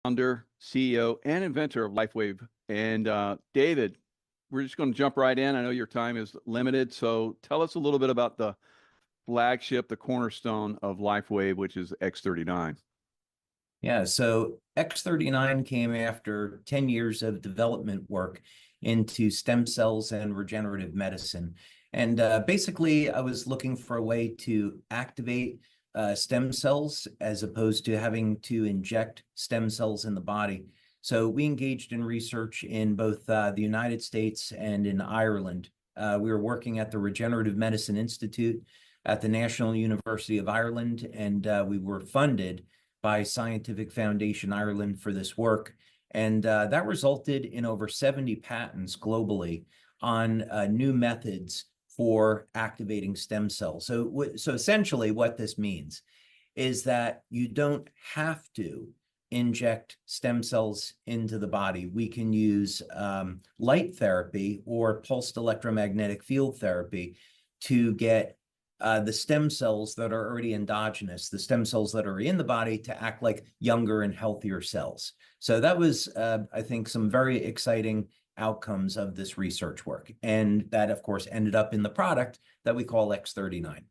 founder, CEO, and inventor of LifeWave. And David, we're just going to jump right in. I know your time is limited, so tell us a little bit about the flagship, the cornerstone of LifeWave, which is X39. Yeah, so X39 came after 10 years of development work into stem cells and regenerative medicine. And basically, I was looking for a way to activate stem cells as opposed to having to inject stem cells in the body. So we engaged in research in both the United States and in Ireland. We were working at the Regenerative Medicine Institute at the National University of Ireland, and we were funded by Scientific Foundation Ireland for this work. And that resulted in over 70 patents globally on new methods for activating stem cells. So essentially what this means is that you don't have to inject stem cells into the body. We can use light therapy or pulsed electromagnetic field therapy to get the stem cells that are already endogenous, the stem cells that are in the body, to act like younger and healthier cells. So that was, I think, some very exciting outcomes of this research work. And that, of course, ended up in the product that we call X39.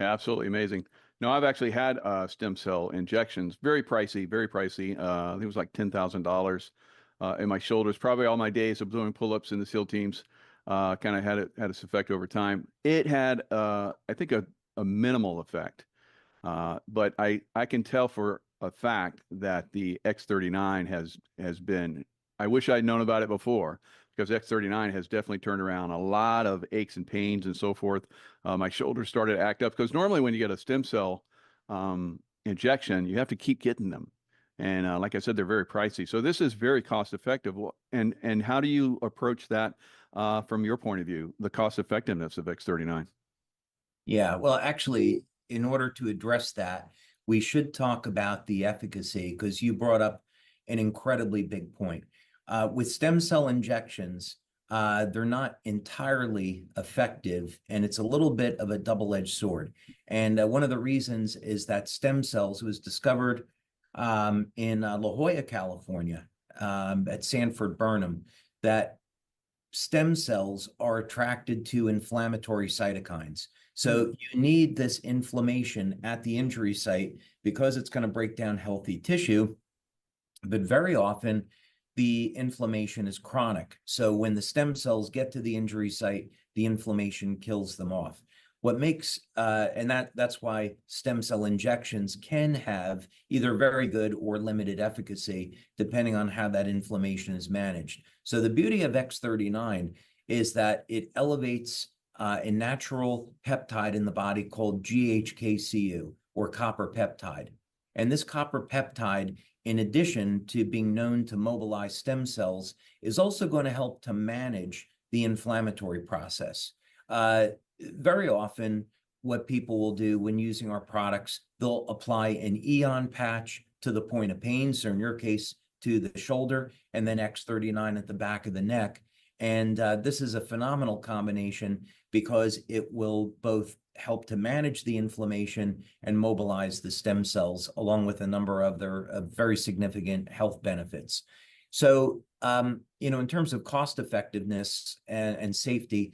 Absolutely amazing. No, I've actually had stem cell injections, very pricey, very pricey. I think it was like $10,000 in my shoulders. Probably all my days of doing pull-ups in the SEAL teams kind of had its effect over time. It had, I think, a minimal effect, but I can tell for a fact that the X39 has been. I wish I'd known about it before, because X39 has definitely turned around a lot of aches and pains and so forth. My shoulders started to act up, because normally when you get a stem cell injection, you have to keep getting them. And like I said, they're very pricey. So this is very cost effective. And how do you approach that from your point of view, the cost effectiveness of X39? Yeah, well, actually, in order to address that, we should talk about the efficacy, because you brought up an incredibly big point. With stem cell injections, they're not entirely effective, and it's a little bit of a double-edged sword. And one of the reasons is that stem cells was discovered in La Jolla, California, at Sanford Burnham, that stem cells are attracted to inflammatory cytokines. So you need this inflammation at the injury site because it's going to break down healthy tissue. But very often, the inflammation is chronic. So when the stem cells get to the injury site, the inflammation kills them off. What makes, and that's why stem cell injections can have either very good or limited efficacy, depending on how that inflammation is managed. So the beauty of X39 is that it elevates a natural peptide in the body called GHK-Cu, or copper peptide. And this copper peptide, in addition to being known to mobilize stem cells, is also going to help to manage the inflammatory process. Very often, what people will do when using our products, they'll apply an EON patch to the point of pain, so in your case, to the shoulder, and then X39 at the back of the neck. And this is a phenomenal combination, because it will both help to manage the inflammation and mobilize the stem cells, along with a number of other very significant health benefits. So, in terms of cost effectiveness and safety,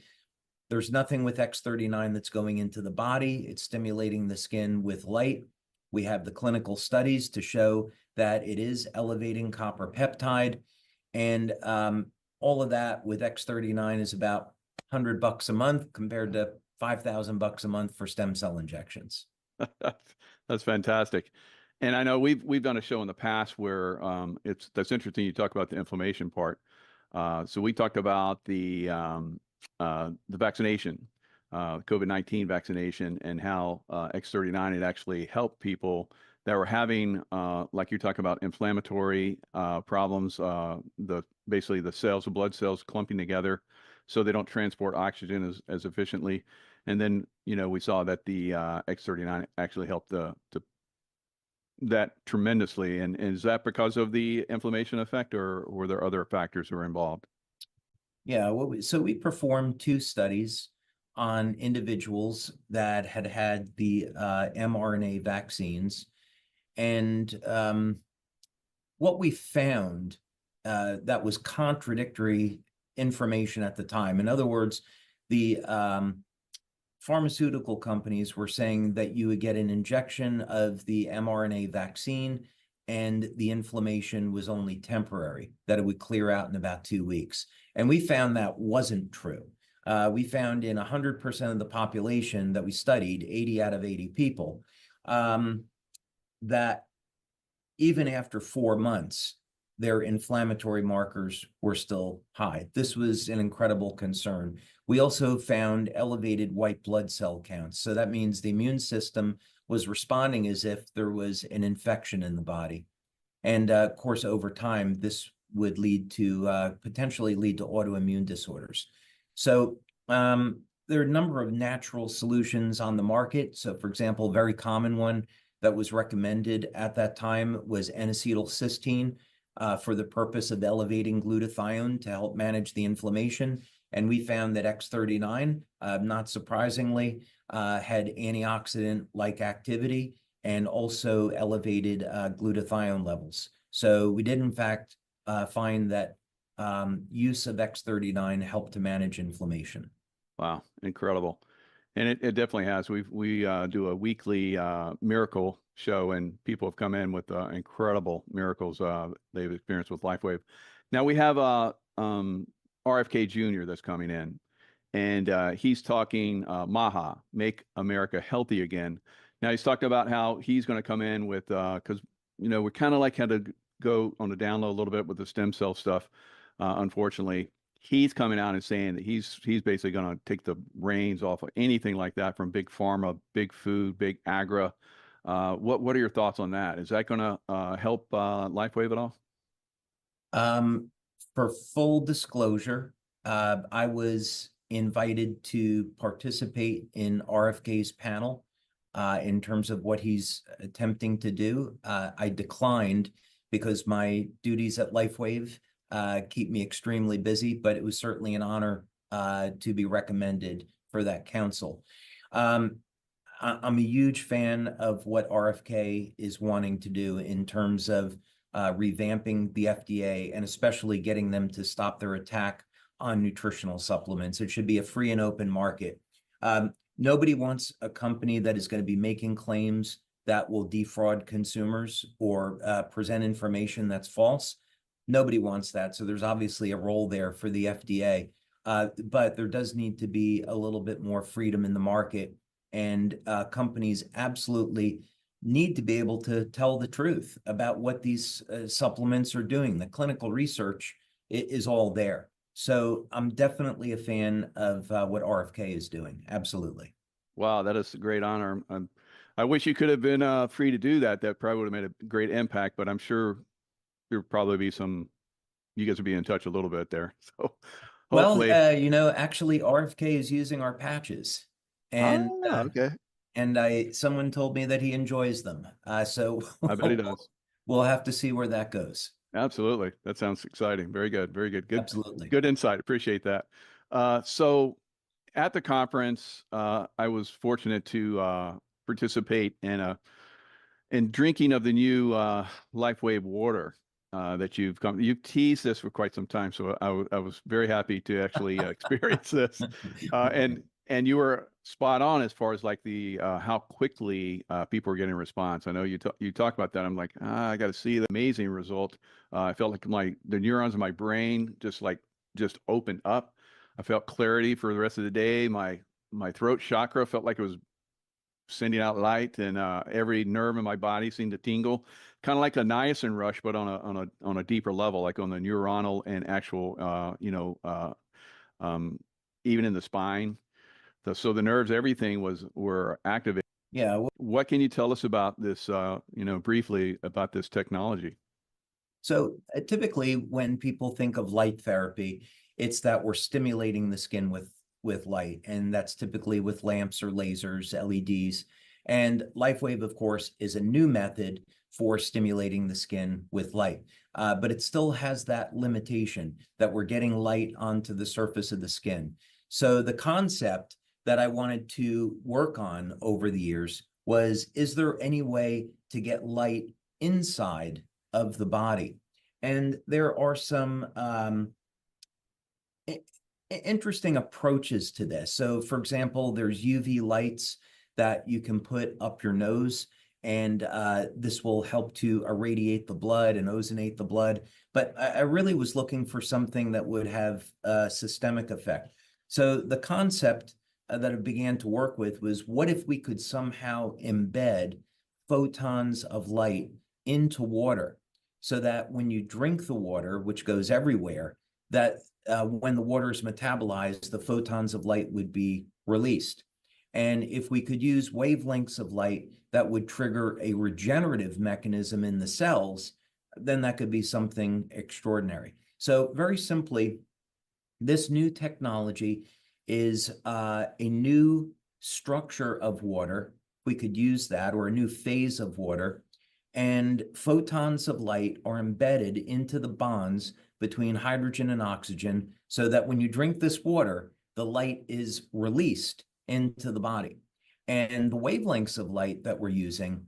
there's nothing with X39 that's going into the body. It's stimulating the skin with light. We have the clinical studies to show that it is elevating copper peptide. And all of that with X39 is about $100 a month compared to $5,000 a month for stem cell injections. That's fantastic. And I know we've done a show in the past where that's interesting. You talk about the inflammation part. So we talked about the vaccination, COVID-19 vaccination, and how X39 had actually helped people that were having, like you're talking about, inflammatory problems, basically the cells, the blood cells clumping together, so they don't transport oxygen as efficiently. And then, we saw that the X39 actually helped that tremendously. And is that because of the inflammation effect, or were there other factors that were involved? Yeah, so we performed 2 studies on individuals that had the mRNA vaccines. And what we found that was contradictory information at the time. In other words, the pharmaceutical companies were saying that you would get an injection of the mRNA vaccine and the inflammation was only temporary, that it would clear out in about 2 weeks. And we found that wasn't true. We found in 100% of the population that we studied, 80 out of 80 people, that even after 4 months, their inflammatory markers were still high. This was an incredible concern. We also found elevated white blood cell counts. So that means the immune system was responding as if there was an infection in the body. And of course, over time, this would lead to potentially lead to autoimmune disorders. So there are a number of natural solutions on the market. So for example, a very common one that was recommended at that time was N-acetylcysteine for the purpose of elevating glutathione to help manage the inflammation. And we found that X39, not surprisingly, had antioxidant-like activity and also elevated glutathione levels. So we did, in fact, find that use of X39 helped to manage inflammation. Wow, incredible. And it definitely has. We do a weekly miracle show, and people have come in with incredible miracles they've experienced with LifeWave. Now we have RFK Jr. that's coming in, and he's talking MAHA, Make America Healthy Again. Now he's talked about how he's going to come in with, because we kind of like had to go on the down low a little bit with the stem cell stuff, unfortunately. He's coming out and saying that he's basically going to take the reins off of anything like that from big pharma, big food, big agri. What are your thoughts on that? Is that going to help LifeWave at all? For full disclosure, I was invited to participate in RFK's panel in terms of what he's attempting to do. I declined because my duties at LifeWave keep me extremely busy, but it was certainly an honor to be recommended for that council. I'm a huge fan of what RFK is wanting to do in terms of revamping the FDA and especially getting them to stop their attack on nutritional supplements. It should be a free and open market. Nobody wants a company that is going to be making claims that will defraud consumers or present information that's false. Nobody wants that. So there's obviously a role there for the FDA. But there does need to be a little bit more freedom in the market. And companies absolutely need to be able to tell the truth about what these supplements are doing. The clinical research is all there. So I'm definitely a fan of what RFK is doing. Absolutely. Wow, that is a great honor. I wish you could have been free to do that. That probably would have made a great impact, but I'm sure there'll probably be you guys will be in touch a little bit there. So hopefully. Well, actually RFK is using our patches. And okay. And someone told me that he enjoys them. So I bet he does. We'll have to see where that goes. Absolutely. That sounds exciting. Very good. Very good. Good. Absolutely. Good insight. Appreciate that. So at the conference, I was fortunate to participate in drinking of the new LifeWave water that you've teased this for quite some time. So I was very happy to actually experience this. And you were spot on as far as like the how quickly people are getting a response. I know you talked about that. I'm like, I got to see the amazing result. I felt like the neurons in my brain just opened up. I felt clarity for the rest of the day. My throat chakra felt like it was sending out light, and every nerve in my body seemed to tingle, kind of like a niacin rush, but on a deeper level, like on the neuronal and actual, even in the spine. So the nerves, everything were activated. Yeah. What can you tell us about this, briefly about this technology? So typically when people think of light therapy, it's that we're stimulating the skin with light, and that's typically with lamps or lasers, LEDs. And LifeWave, of course, is a new method for stimulating the skin with light, but it still has that limitation that we're getting light onto the surface of the skin. So the concept that I wanted to work on over the years was, is there any way to get light inside of the body. And there are some interesting approaches to this. So for example, there's UV lights that you can put up your nose, and this will help to irradiate the blood and ozonate the blood. But I really was looking for something that would have a systemic effect. So the concept that I began to work with was, what if we could somehow embed photons of light into water, so that when you drink the water, which goes everywhere, that when the water is metabolized, the photons of light would be released. And if we could use wavelengths of light that would trigger a regenerative mechanism in the cells, then that could be something extraordinary. So very simply, this new technology is a new structure of water. We could use that, or a new phase of water, and photons of light are embedded into the bonds between hydrogen and oxygen, so that when you drink this water, the light is released into the body. And the wavelengths of light that we're using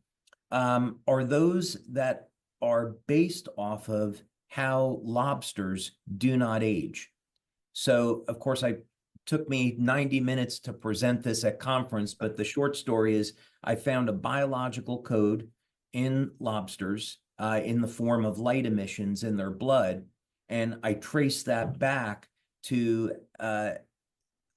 are those that are based off of how lobsters do not age. So, of course, it took me 90 minutes to present this at conference, but the short story is I found a biological code in lobsters in the form of light emissions in their blood, and I traced that back to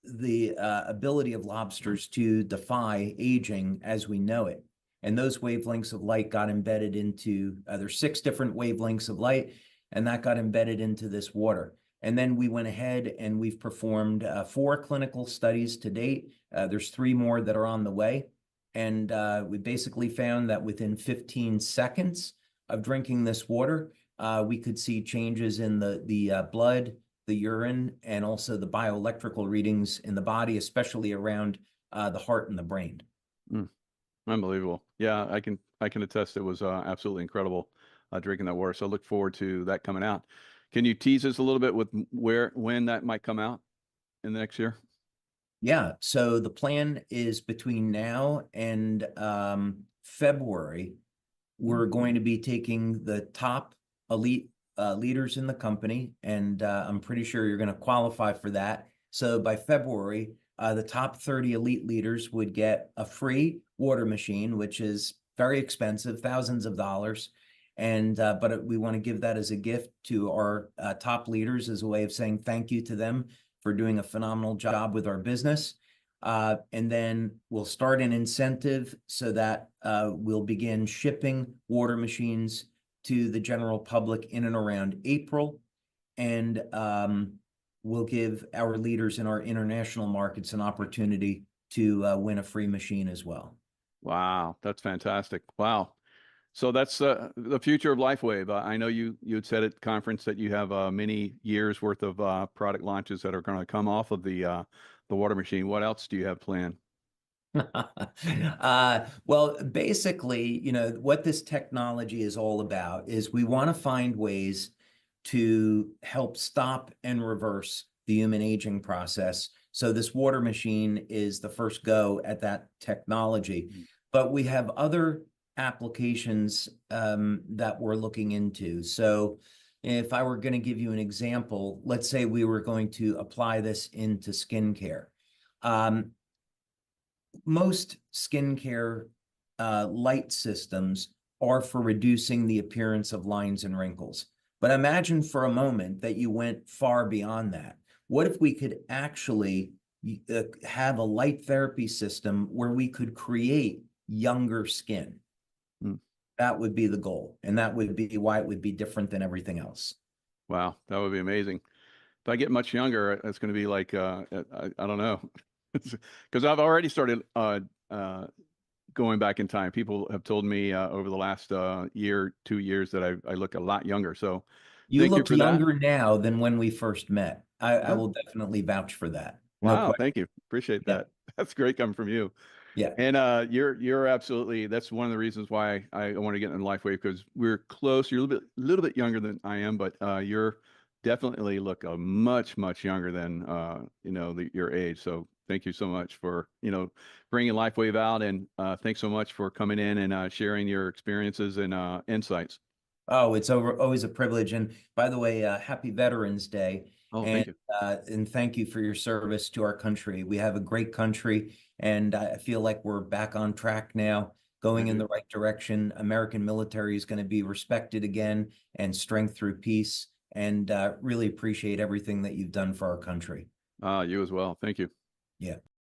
the ability of lobsters to defy aging as we know it. And those wavelengths of light got embedded into, there's 6 different wavelengths of light, and that got embedded into this water. And then we went ahead and we've performed 4 clinical studies to date. There's 3 more that are on the way. And we basically found that within 15 seconds of drinking this water, we could see changes in the blood, the urine, and also the bioelectrical readings in the body, especially around the heart and the brain. Unbelievable. Yeah, I can attest it was absolutely incredible drinking that water. So I look forward to that coming out. Can you tease us a little bit with when that might come out in the next year? Yeah, so the plan is between now and February, we're going to be taking the top elite leaders in the company, and I'm pretty sure you're going to qualify for that. So by February, the top 30 elite leaders would get a free water machine, which is very expensive, thousands of dollars. And but we want to give that as a gift to our top leaders, as a way of saying thank you to them for doing a phenomenal job with our business. And then we'll start an incentive so that we'll begin shipping water machines to the general public in and around April. And we'll give our leaders in our international markets an opportunity to win a free machine as well. Wow, that's fantastic. Wow. So that's the future of LifeWave. I know you had said at conference that you have many years worth of product launches that are going to come off of the water machine. What else do you have planned? Well, basically, you know, what this technology is all about is we want to find ways to help stop and reverse the human aging process. So this water machine is the first go at that technology. But we have other applications that we're looking into. So if I were going to give you an example, let's say we were going to apply this into skincare. Most skincare light systems are for reducing the appearance of lines and wrinkles. But imagine for a moment that you went far beyond that. What if we could actually have a light therapy system where we could create younger skin? That would be the goal, and that would be why it would be different than everything else. Wow, that would be amazing. If I get much younger, it's going to be like I don't know, because I've already started going back in time. People have told me over the last year, 2 years that I look a lot younger. So you thank you look for that. younger now than when we first met. I will definitely vouch for that. No Wow, question. thank you. Appreciate Yeah. that. That's great coming from you. Yeah. And you're absolutely, that's one of the reasons why I want to get in LifeWave, because we're close. You're a little bit younger than I am, but you're definitely look much younger than you know, your age. So thank you so much for, you know, bringing LifeWave out, and thanks so much for coming in and sharing your experiences and insights. Oh, it's always a privilege. And by the way, happy Veterans Day. Oh, And thank you. and thank you for your service to our country. We have a great country, and I feel like we're back on track now, going in the right direction. American military is going to be respected again, and strength through peace. And really appreciate everything that you've done for our country. You as well. Thank you. Yeah.